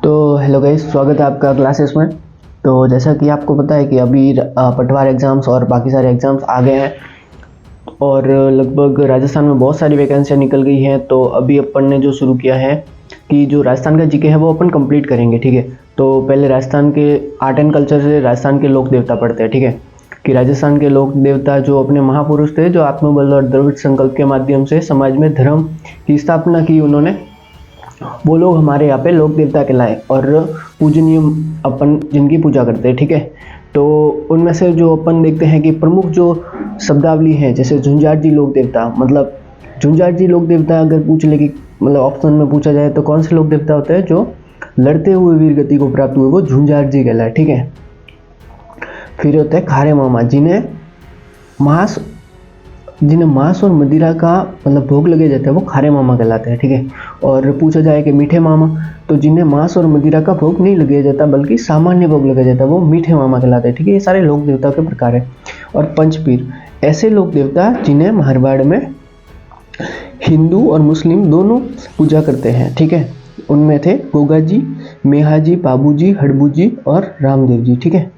तो hello guys, स्वागत है आपका क्लासेस में। तो जैसा कि आपको पता है कि अभी पटवार एग्ज़ाम्स और बाकी सारे एग्ज़ाम्स आ गए हैं और लगभग राजस्थान में बहुत सारी वैकेंसियाँ निकल गई हैं। तो अभी अपन ने जो शुरू किया है कि जो राजस्थान का जीके है वो अपन कंप्लीट करेंगे, ठीक है। तो पहले राजस्थान के आर्ट एंड कल्चर से राजस्थान के लोक देवता पढ़ते हैं, ठीक है। कि राजस्थान के लोक देवता जो अपने महापुरुष थे, जो आत्मबल और द्रविड़ संकल्प के माध्यम से समाज में धर्म की स्थापना की उन्होंने, वो लोग हमारे यहाँ पे लोक देवता कहलाए और पूजनीय अपन जिनकी पूजा करते हैं, ठीक है। तो उनमें से जो अपन देखते हैं कि प्रमुख जो शब्दावली है, जैसे झुंझार जी लोक देवता, मतलब झुंझार जी लोक देवता अगर पूछ ले कि मतलब ऑप्शन में पूछा जाए तो कौन से लोक देवता होते हैं जो लड़ते हुए वीर गति को प्राप्त हुए, वो झुंझार जी कहलाए, ठीक है। फिर होते हैं खारे मामा, जिन्हें मांस और मदिरा का मतलब भोग लगे जाते हैं वो खारे मामा कहलाते हैं, ठीक है। और पूछा जाए कि मीठे मामा, तो जिन्हें मांस और मदिरा का भोग नहीं लगाया जाता बल्कि सामान्य भोग लगाया जाता है वो मीठे मामा कहलाते हैं, ठीक है। ये सारे लोक देवता के प्रकार है। और पंचपीर, ऐसे लोक देवता जिन्हें मारवाड़ में हिंदू और मुस्लिम दोनों पूजा करते हैं, ठीक है। उनमें थे गोगा जी, मेहा जी, बाबू जी, हड़बू जी और रामदेव जी, ठीक है।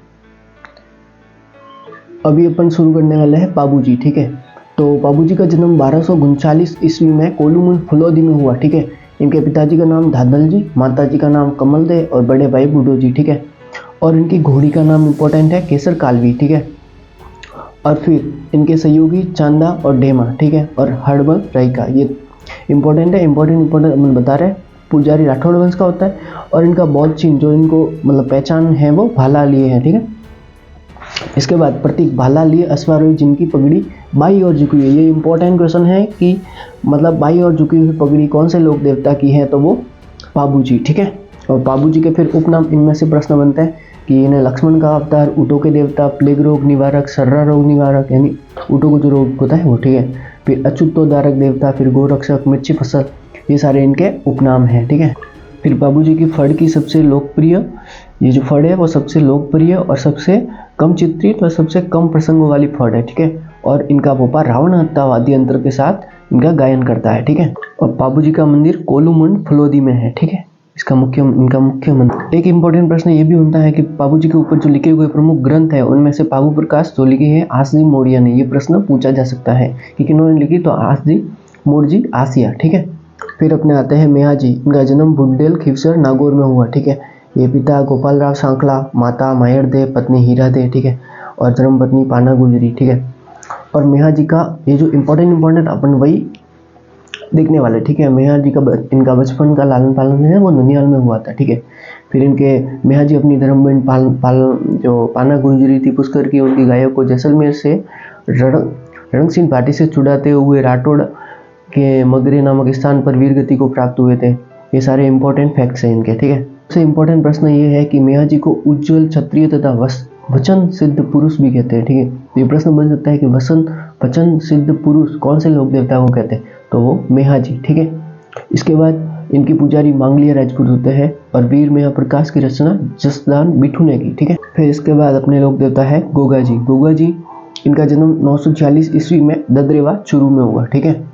अभी अपन शुरू करने वाले हैं बाबू जी, ठीक है। तो बाबू जी का जन्म 1239 ईस्वी में कोलूमुन फुलोदी में हुआ, ठीक है। इनके पिताजी का नाम धादल जी, माता जी का नाम कमल दे और बड़े भाई बूढ़ो जी, ठीक है। और इनकी घोड़ी का नाम इम्पोर्टेंट है केसर कालवी, ठीक है। और फिर इनके सहयोगी चांदा और डेमा, ठीक है। और हड़बल रायका, ये इम्पोर्टेंट है। इम्पोर्टेंट अपन बता रहे हैं। पुजारी राठौड़ वंश का होता है। और इनका बौद्ध चिन्ह जो इनको मतलब पहचान है वो भाला लिए है, ठीक है। इसके बाद प्रतीक भाला लिए अश्वारोही, जिनकी पगड़ी बाई और झुकी हुई है। ये इंपॉर्टेंट क्वेश्चन है कि मतलब बाई और झुकी हुई पगड़ी कौन से लोक देवता की है, तो वो बाबू जी, ठीक है। और बाबू जी के फिर उपनाम इनमें से प्रश्न बनते हैं कि इन्हें लक्ष्मण का अवतार, ऊँटों के देवता, प्लेग रोग निवारक, सर्रा रोग निवारक यानी ऊँटों को जो रोग होता है वो, ठीक है। फिर अच्युतोद्धारक देवता, फिर गोरक्षक, मिर्ची फसल, ये सारे इनके उपनाम हैं, ठीक है। फिर बाबू जी की फड़ की सबसे लोकप्रिय, ये जो फड़ है वो सबसे लोकप्रिय और सबसे कम चित्रित और सबसे कम प्रसंगों वाली फड़ है, ठीक है। और इनका पोपा रावण हत्या वाद्य यंत्र के साथ इनका गायन करता है, ठीक है। और बाबू जी का मंदिर कोलूमुंड फुलोदी में है, ठीक है। इनका मुख्य मंदिर। एक इम्पोर्टेंट प्रश्न ये भी होता है कि बाबू जी के ऊपर जो लिखे हुए प्रमुख ग्रंथ है उनमें से बाबू प्रकाश जो लिखी है आसजी मोड़िया ने, ये प्रश्न पूछा जा सकता है कि किन्होंने लिखी, तो आसजी मोड़जी आसिया, ठीक है। फिर अपने आते हैं मेहा जी। इनका जन्म बुंडेल खिवसर नागौर में हुआ, ठीक है। ये पिता गोपाल राव सांखला, माता मायर दे, पत्नी हीरा दे, ठीक है। और धर्म पत्नी पाना गुजरी, ठीक है। और मेहा जी का ये जो इम्पोर्टेंट अपन वही देखने वाले, ठीक है। मेहा जी का इनका बचपन का लालन पालन है वो ननिहाल में हुआ था, ठीक है। फिर इनके मेहा जी अपनी धर्म बहन जो पाना गुजरी थी पुष्कर की, उनकी गायों को जैसलमेर से रणसिंह घाटी से छुड़ाते हुए राठौड़ के मगरे नामक स्थान पर वीर गति को प्राप्त हुए थे। ये सारे इंपॉर्टेंट फैक्ट्स हैं इनके, ठीक है। सबसे इंपॉर्टेंट प्रश्न ये है कि मेहा जी को उज्जवल क्षत्रिय तथा वचन सिद्ध पुरुष भी कहते हैं, ठीक है। ये प्रश्न बन सकता है कि वचन सिद्ध पुरुष कौन से लोक देवता को कहते हैं, तो वो मेहा जी, ठीक है। इसके बाद इनकी पुजारी मांगलिया राजपूत होते हैं और वीर मेहा प्रकाश की रचना जसदान बिठू ने की, ठीक है। फिर इसके बाद अपने लोक देवता है गोगा जी। गोगा जी इनका जन्म 946 ईस्वी में ददरेवा चूरू में हुआ, ठीक है।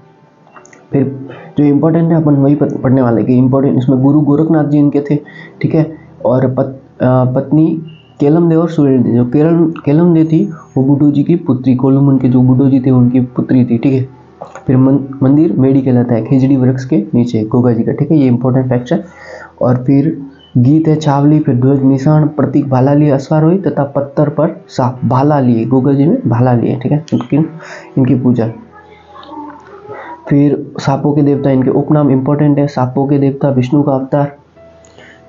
फिर जो इम्पोर्टेंट है अपन वही पढ़ने वाले कि इम्पोर्टेंट इसमें गुरु गोरखनाथ जी इनके थे, ठीक है। और पत्नी केलम देव और सूर्य देव। जो केलम देव थी वो बुड्ढू जी की पुत्री, कोलूमुन के जो बुड्ढू जी थे उनकी पुत्री थी, ठीक है। फिर मंदिर मेड़ी कहलाता है खिजड़ी वृक्ष के नीचे गोगा जी का, ठीक है। ये इंपॉर्टेंट फैक्ट है। और फिर गीत है चावली, फिर ध्वज निशान, प्रतीक भाला लिए अश्वारोही तथा पत्थर पर सांप, भाला लिए गोगा जी में भाला लिए, ठीक है। इनकी पूजा। फिर सांपों के देवता, इनके उपनाम इंपॉर्टेंट है। सांपों के देवता विष्णु का अवतार,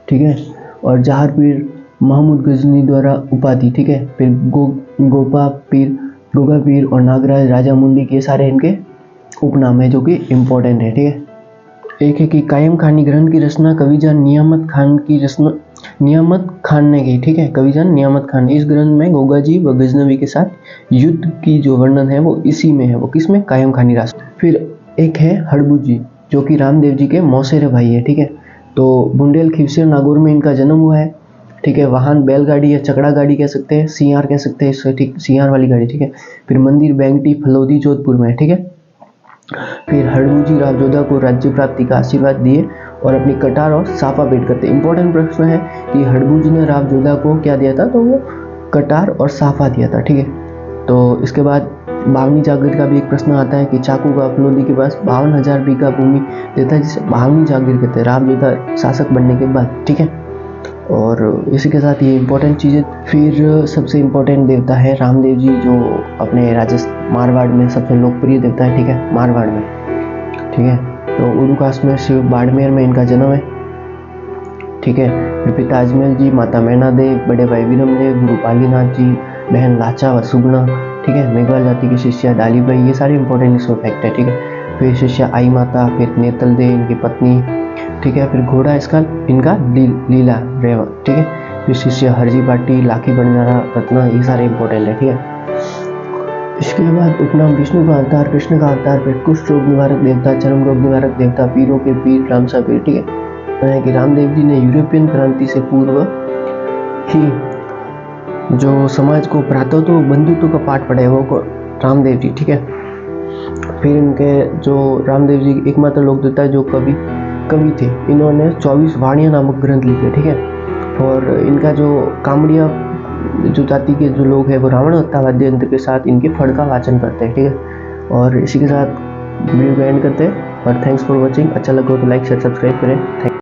ठीक है। और जहार पीर महमूद गजनी द्वारा उपाधि, ठीक है। फिर गोगा पीर और नागराज राजा मुंडी के सारे इनके उपनाम है जो कि इम्पोर्टेंट है, ठीक है। एक है कि कायम खानी ग्रंथ की रचना कविजान नियामत खान ने की, ठीक है। कविजान नियामत खान। इस ग्रंथ में गोगा जी व गजनवी के साथ युद्ध की जो वर्णन है वो इसी में है, वो किसमें, कायम खानी राष्ट्र। फिर एक है हड़बू जी जो कि रामदेव जी के मौसेरे भाई है, ठीक है। तो बुंडेल खिवसर नागौर में इनका जन्म हुआ है, ठीक है। वाहन बैलगाड़ी या चकड़ा गाड़ी कह सकते हैं, सियार कह सकते हैं इससे, ठीक, सियार वाली गाड़ी, ठीक है। फिर मंदिर बैंगटी फलोदी जोधपुर में, ठीक है। फिर हड़बू जी राव जोधा को राज्य प्राप्ति का आशीर्वाद दिए और अपनी कटार और साफा भेंट करते। इंपॉर्टेंट प्रश्न है कि हड़बू जी ने राव जोधा को क्या दिया था, तो वो कटार और साफा दिया था, ठीक है। तो इसके बाद बावनी जागीर का भी एक प्रश्न आता है कि चाकू का फलोदी के पास 52,000 बीघा भूमि देता है, जिसे बावनी जागीर कहते हैं, राव जोधा शासक बनने के बाद, ठीक है। और इसी के साथ ये इम्पोर्टेंट चीज़ें। फिर सबसे इम्पोर्टेंट देवता है रामदेव जी, जो अपने राजस्थान मारवाड़ में सबसे लोकप्रिय देवता है, ठीक है, मारवाड़ में, ठीक है। तो उड़ूकास में शिव बाड़मेर में इनका जन्म है, ठीक है। फिर पिता अजमेर जी, माता मैना देव, बड़े भाई वीरम देव, गुरु पालीनाथ जी, बहन लाचा व सुगना, ठीक है। मेघवाल जाति की शिष्या डालीबाई, ये सारे इंपॉर्टेंट इसमें फैक्ट है, ठीक है। फिर शिष्या आई माता, फिर नेतल दे इनकी पत्नी, ठीक है। फिर घोड़ा इसका इनका लीला रेवा, ठीक है। फिर शिष्य हरजी पाटी, लाखी बंडारा, रत्ना, ये सारे इंपॉर्टेंट है, ठीक है। इसके बाद उपनाम विष्णु का अवतार, कृष्ण का अवतार, फिर कुष्ठ रोग निवारक देवता, चर्म रोग निवारक देवता, पीरों के पीर, रामसा पीर, ठीक है। कि रामदेव जी ने यूरोपियन क्रांति से पूर्व ही जो समाज को भ्रातृत्व बंधुत्व का पाठ पढ़ाया वो रामदेव जी, ठीक है। फिर इनके जो रामदेव जी एकमात्र लोक देवता जो कवि थे, इन्होंने 24 वाणियाँ नामक ग्रंथ लिखे, ठीक है। और इनका जो कामड़िया जो जाति के जो लोग हैं वो रावण हत्या वाद्य यंत्र के साथ इनके फड़ का वाचन करते हैं, ठीक है। और इसी के साथ वीडियो को एंड करते हैं और थैंक्स फॉर वॉचिंग। अच्छा लगा तो लाइक शेयर सब्सक्राइब करें। थैंक